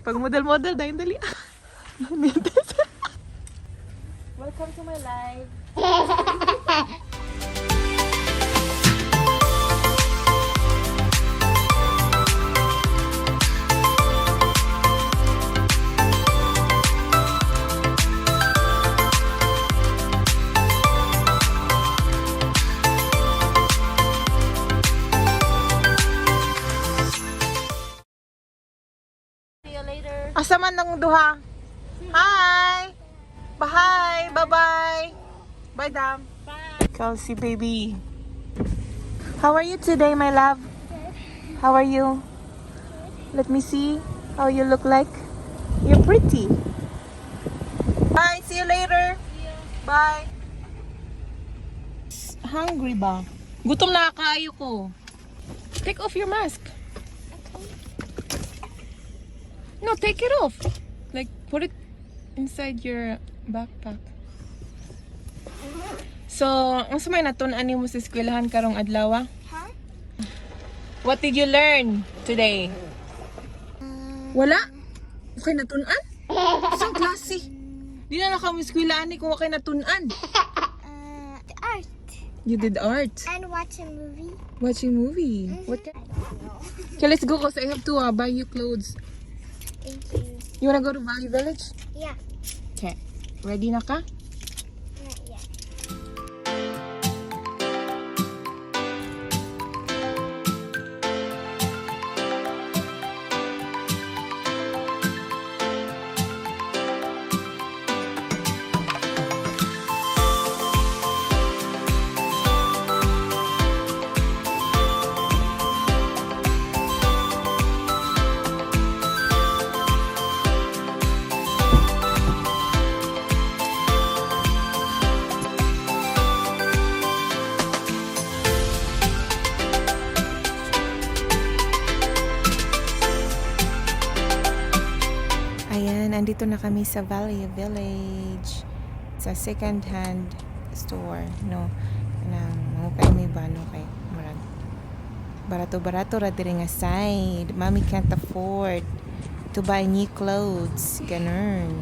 Pag model-model, dahil dali. Welcome to my life. Asa man ng duha? Hi! Bye! Bye-bye! Bye, Dam! Bye! Kelsey, baby. How are you today, my love? Good. How are you? Let me see how you look like. You're pretty. Bye! See you later! See you. Bye! Hungry ba? Gutom na kaayo ko. Take off your mask. No, take it off. Like, put it inside your backpack. So, ang sumay natun-an mo sa eskwelahan karong adlaw? Huh? What did you learn today? Wala? Okay natun-an? Isang klase. Di na nakam eskwelahan ni kung okay natun-an. The art. You did art. And watch a movie. Watching movie. What? Okay, let's go because I have to buy you clothes. Thank you. You wanna go to Valley Village? Yeah. Okay. Ready na ka? Not yet. Nandito na kami sa Valley Village sa second-hand store, no, nang mga may bano kay murag barato ra diri nga side. Mommy can't afford to buy new clothes, ganun.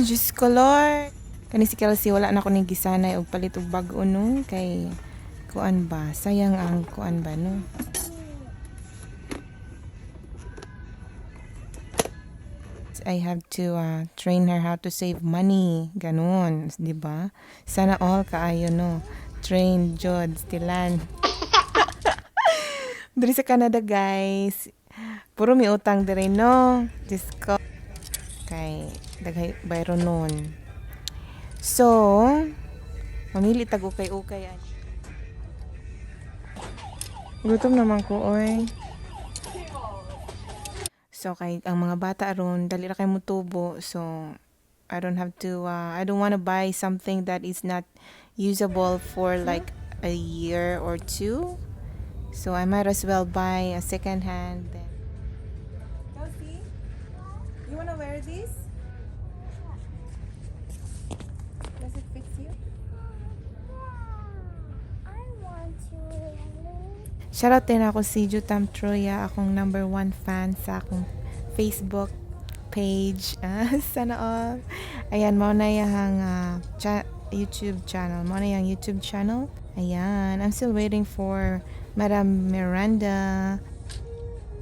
Diyos ko Lord, kani si Kelsey wala na ko ning gisanay og palit og bag-o no, kay kuan ba, sayang ang kuan ba no. I have to train her how to save money. Ganun, di ba? Sana all kaayo no. Train jud stilan. Diri sa Canada, guys. Puro mi utang diri no. Just ko. Kay daghay bayro nun. So, mamili tag ukay-ukay. Gutom naman ko, oy. So, kay ang mga bata aron dali ra kay mo tubo. So, I don't have to, I don't want to buy something that is not usable for like a year or two. So, I might as well buy a second hand then. Kelsey, you want to wear this? Does it fit you? I want to. Shoutout din ako si Jutam Troya, akong number 1 fan sa akong Facebook page. Sana all. Ayan, mo na yung YouTube channel. Mo na yung YouTube channel. Ayan, I'm still waiting for Madam Miranda.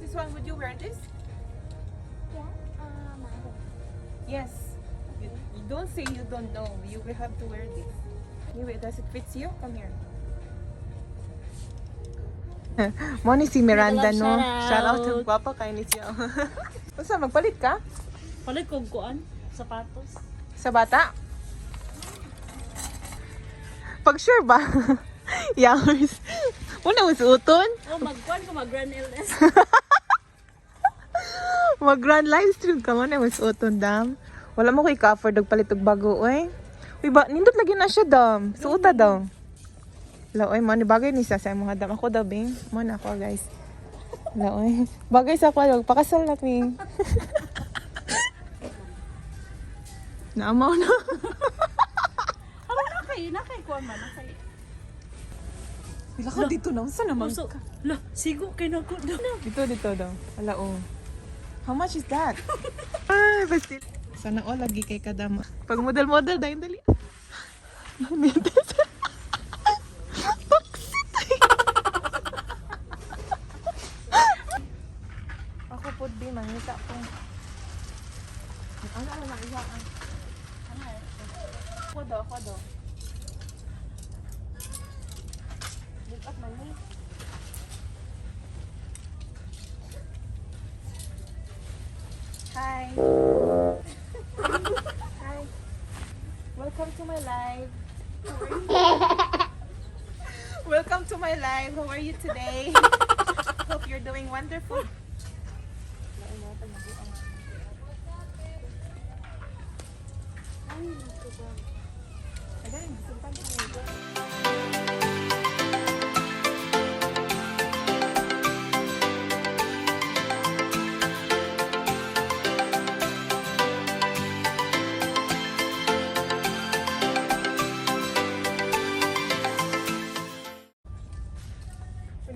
This one, would you wear this? Yeah. Yes. You don't say you don't know. You will have to wear this. Anyway, does it fit you? Come here. Mo ni si Miranda no. Shout out to guwapa kay ni siya. Basta magpalit ka? Palit kong kuan, sapatos. Sa bata? Pag sure ba? Yours. Una was uton. Oh, magkuan ko mag-Grand LS. Mag-grand live stream ka man was uton dam. Wala mo ko i-cover dag palit og bago oy. Uy ba nindot lagi na siya dam. Suota daw. Laoy mo ni bagay ni sa mga dam ako daw bing. Mo na ako guys. Laoy. Bagay sa ako pakasal na bing. Naamaw na. Ano na kay kuan man, na kay. Bila ka dito na. Saan naman Puso. ka? Lah, sigo kay na ko daw. Dito daw. Wala oh. How much is that? Ah, basta. Sana all lagi kay kadama. Pag model-model dahil dali. Ako po di mangita ko. Ano na isa? Ako daw. Look up money. Hi. Hi. Welcome to my live. Welcome to my live. How are you today? Hope you're doing wonderful.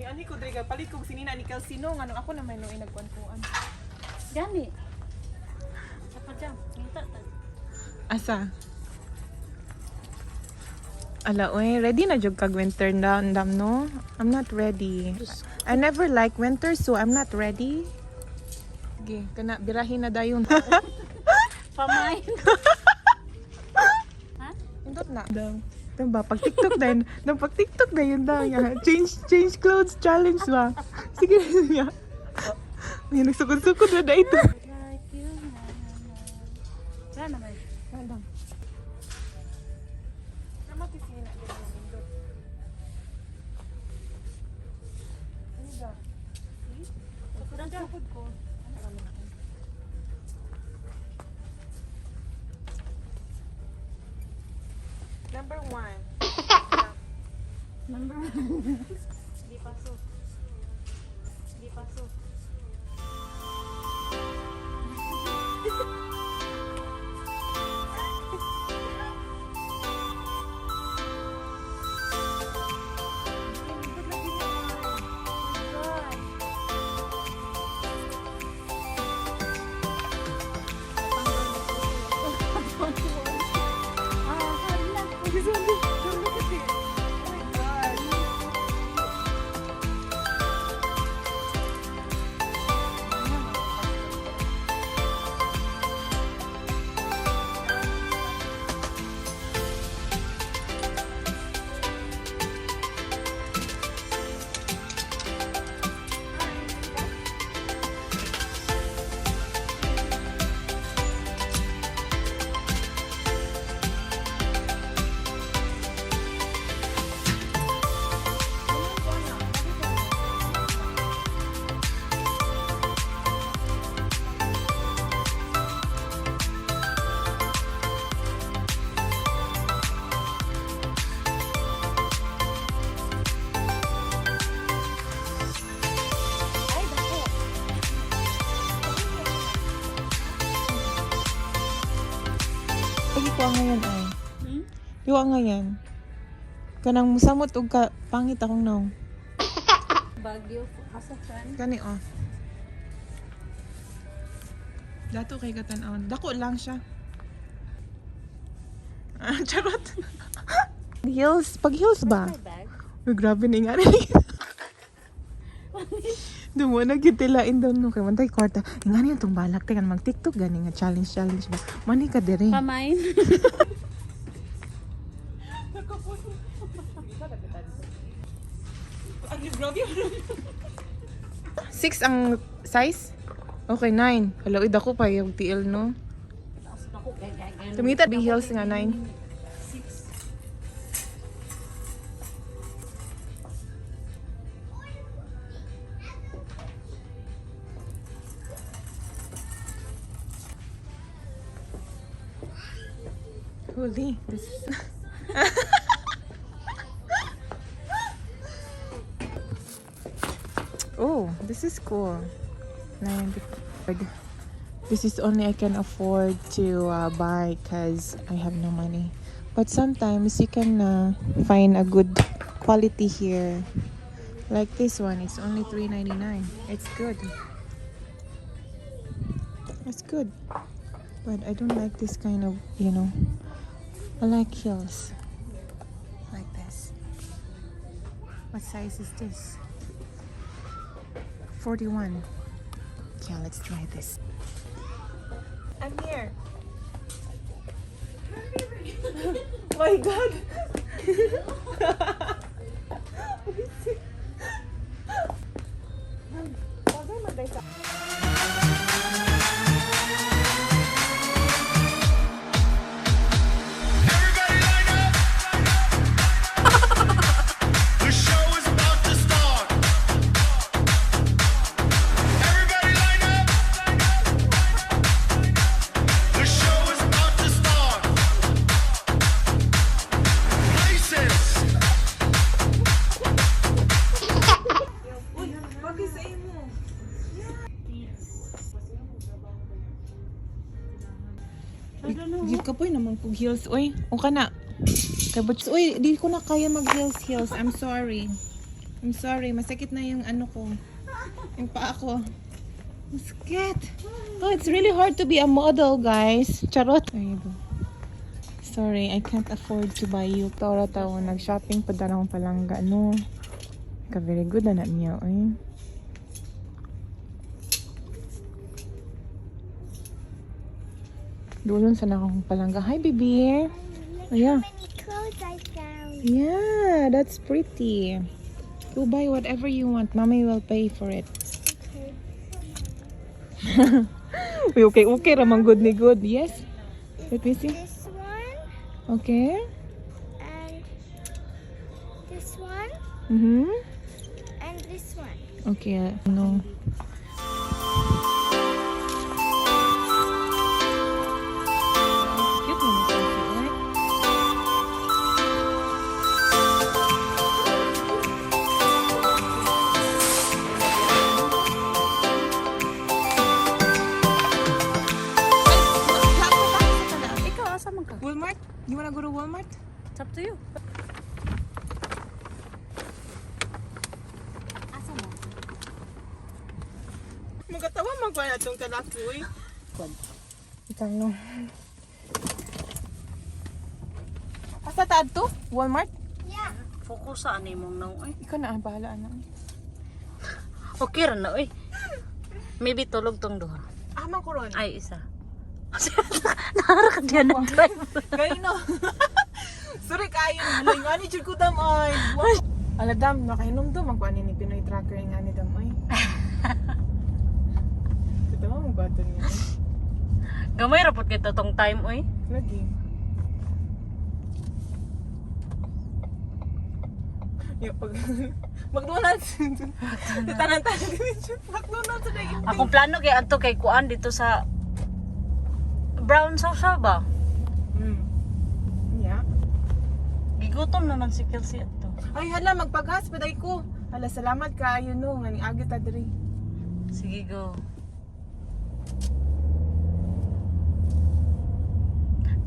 Ani ko dre palit kog sinina ni Calcino ngano ako na may noy nagkuan-kuan. Gani. Sa pajam. Ngita ta. Asa? Ala oy, ready na jud kag winter dam no? I'm not ready. I never like winter so I'm not ready. Okay, kana birahin na dayon. Pamay. Ha? Indot na. Diba? Pag TikTok din. Pag TikTok na yun daw nga. Change clothes challenge ba? Sige niya. May nagsukod-sukod na ito. Like you na. Sana naman. Landang. Sama pisina din yung indot. Ano ba? Sukod ko. Ano kami na? Number 1. Number 1. Di paso. Di paso. Lagi ko ngayon ay. Hmm? Iwa ngayon. Kanang musamot og ka pangit akong naong. Bagyo. Asa friend? Kani oh. Dato kay katan-awan. Dako lang siya. Ah, charot. Heels, pag heels ba? My bag. Uy, grabe na nga. Dumo na gitilain daw no kay mantay kwarta. Ingani yung balak tekan mag TikTok gani nga challenge ba. Mani ka diri. Pamay. Six ang size? Okay, 9. Hello, idako pa yung TL, no? Tumita big heels nga 9. Holy, this is... Oh, this is cool. 900. This is only I can afford to buy because I have no money. But sometimes you can find a good quality here. Like this one, it's only $3.99. It's good. It's good. But I don't like this kind of, you know. I like heels. Like this. What size is this? 41. Yeah, let's try this. I'm here. My God. The show is about to start. Everybody line up. The show is about to start. Places. Di ka po naman kung heels. Uy, o ka na. Uy, di ko na kaya mag-heels. I'm sorry. I'm sorry. Masakit na yung ano ko. Yung paa ko. Masakit. Oh, it's really hard to be a model, guys. Charot. There you go. Sorry, I can't afford to buy you. Tara tawo, nag-shopping pa dalang palangga. No. Ka very good na niya, oy. Doon sa nakakong palangga. Hi, baby. Oh, yeah. Many clothes I found. Yeah, that's pretty. Go buy whatever you want. Mommy will pay for it. Okay, okay. Ramang good ni good. Yes. Let me see. This one Okay. and this one and this one. Okay. No. Cute naman siya, right? Ikaw, asa man ka? Walmart? You wanna go to Walmart? It's up to you. Asa mo? Magatawa magkuha na itong kalakoy. Itang no. Asa taad to? Walmart? Yeah. Focus sa ani mong nang oy. Ikaw na, bahala na. Okay ra na oy. Maybe tulog tong duha. Amang ko ron. Ay isa. Nahara ka diyan ng drive. Kayo no. Sorry kayo. Malay nga ni Jud ko dam ay. Ala dam, nakainom to. Magkuha ni Pinoy Tracker nga ni dam ay. Ito mo mong baton niya. Gamay ra pud kita tong time oy. Lagi. Yung pag... McDonald's. Tanan-tanan dito. McDonald's na yun. Akong plano kay adto kay kuan dito sa brown sauce ba? Yeah. Gigutom naman si Kelsey adto. Ay hala, magpagas pa day ko. Hala, salamat ka. Ayun no, nga ni agit adri. Sige go.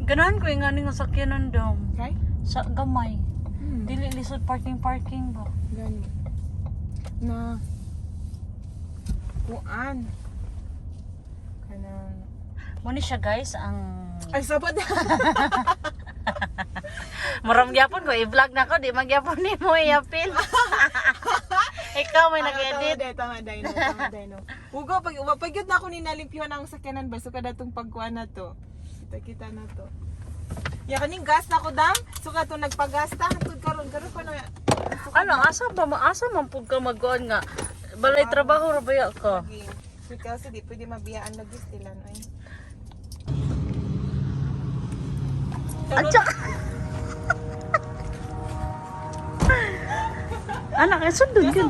Ganahan ko yung nga nga sakyanan daw. Okay? Sa gamay. Dili lisod parking ba? Gani. Na kuan. Kanang Muna siya guys ang ay sabot. maram gyapon ko i-vlog na ko di magyapon ni mo i-apil. Ikaw may nag-edit. Tama day no. Ugo pag gyud na ako ni nalimpyo ang sakyanan ba so kada tong pagkuan na to. Kita na to. Ya kaning gas na ko dam. So kato nagpagas ta hangtod karon pa na. Ano asa man pud ka magkuan nga balay trabaho ra baya ka. So kasi di pwede mabiyaan lagi sila no. Atsak. Anak ay sundon gyud.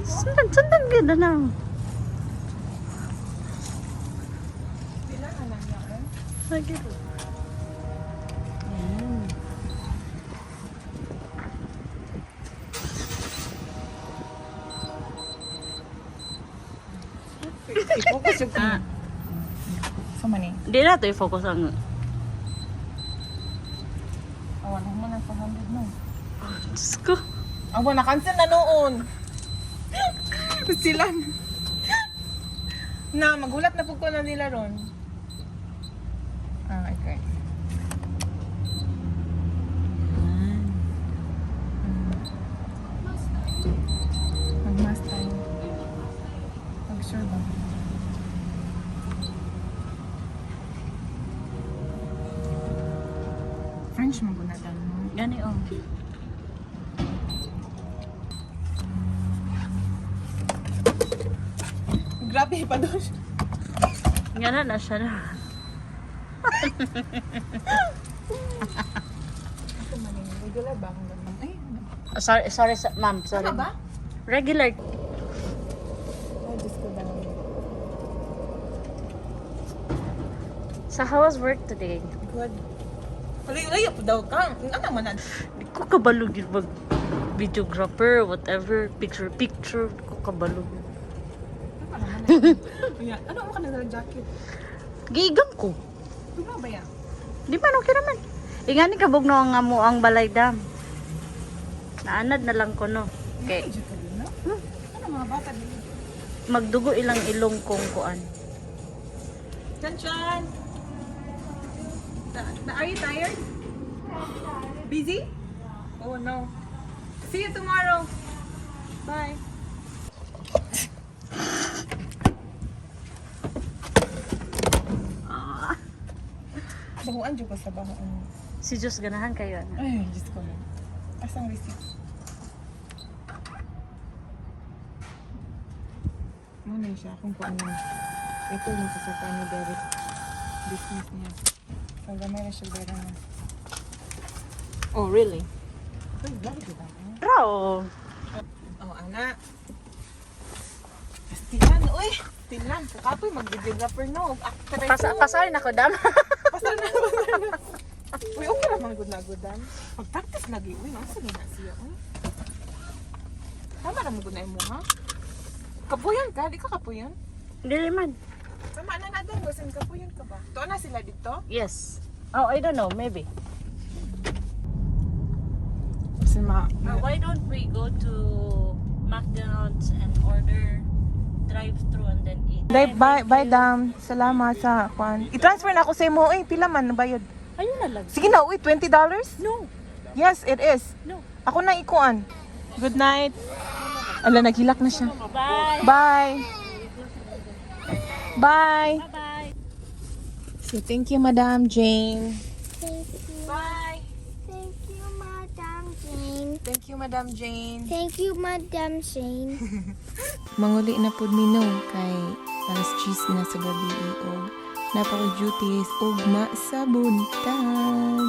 Sundon gyud na. Sila na lang yan. Sige. I-focus yung so mani. Di na to i-focus ang Awan mo na 400 no. Diyos ko. Abo na cancel na noon. Sila. Na magulat na pug ko na nila ron. Ah, okay. Magmas tayo. Mag-sure ba? French mo na mo. Gani oh. Grabe pa doon. Nga na siya na. Ako man yung regular ba akong ganun? Ay, Sorry, ma'am. Sorry. ano ba? Regular. Ay, Diyos ko ba? So how was work today? Good. Layo po daw ka. Ano man na? Di ko kabalo yun mag videographer, whatever, picture. Di ko kabalo yun. Ayan. Ano mo ka nag-jacket? Giigam ko. Ano ba yan? Di man, okay naman. Ingani kabog no nga mo ang balay dam. Naanad na lang ko no. Okay. Medyo ka din, no? Ano mga bata din? Magdugo ilang ilong kong kuan. Chan! Are you tired? Busy? Oh no. See you tomorrow. Bye. Bahuan dyan ko sa bahuan. Si Diyos ganahan kayo. Ano? Ay, Diyos ko na. Asang receipt? Ano siya? Kung paano. Ito yung sasaka niya direct business niya. So, gamay na siya direct na. Oh, really? Ay, vlog diba? Raw. Oh, anak. Tilan, uy! Tilan, kakapoy, mag-videographer no. Pasarin ako dam. Pasal na. Uy, okay naman good na good dan. Pag-practice lagi, uy, nasa na siya, uy. Tama naman good na mo, ha? Kapuyan ka? Di ka kapuyan? Dili man. Tama na doon, basin kapuyan ka ba? Tuon na sila dito? Yes. Oh, I don't know, maybe. Kasi Why don't we go to McDonald's and order drive-thru and then eat? Bye, dam. Salamat sa kwan. I-transfer na ako sa imo. Uy, pila man bayad? Ayun na lang. Sige na, uy, $20? No. Yes, it is. No. Ako na ikuan. Good night. Ala, naghilak na siya. Bye. Bye. Bye. Bye-bye. So, thank you, Madam Jane. Thank you. Bye. Thank you, Madam Jane. Thank you, Madam Jane. Thank you, Madam Jane. Manguli na pud mi no kay alas 10 na sa gabi og napaka duties ugma sa buntag.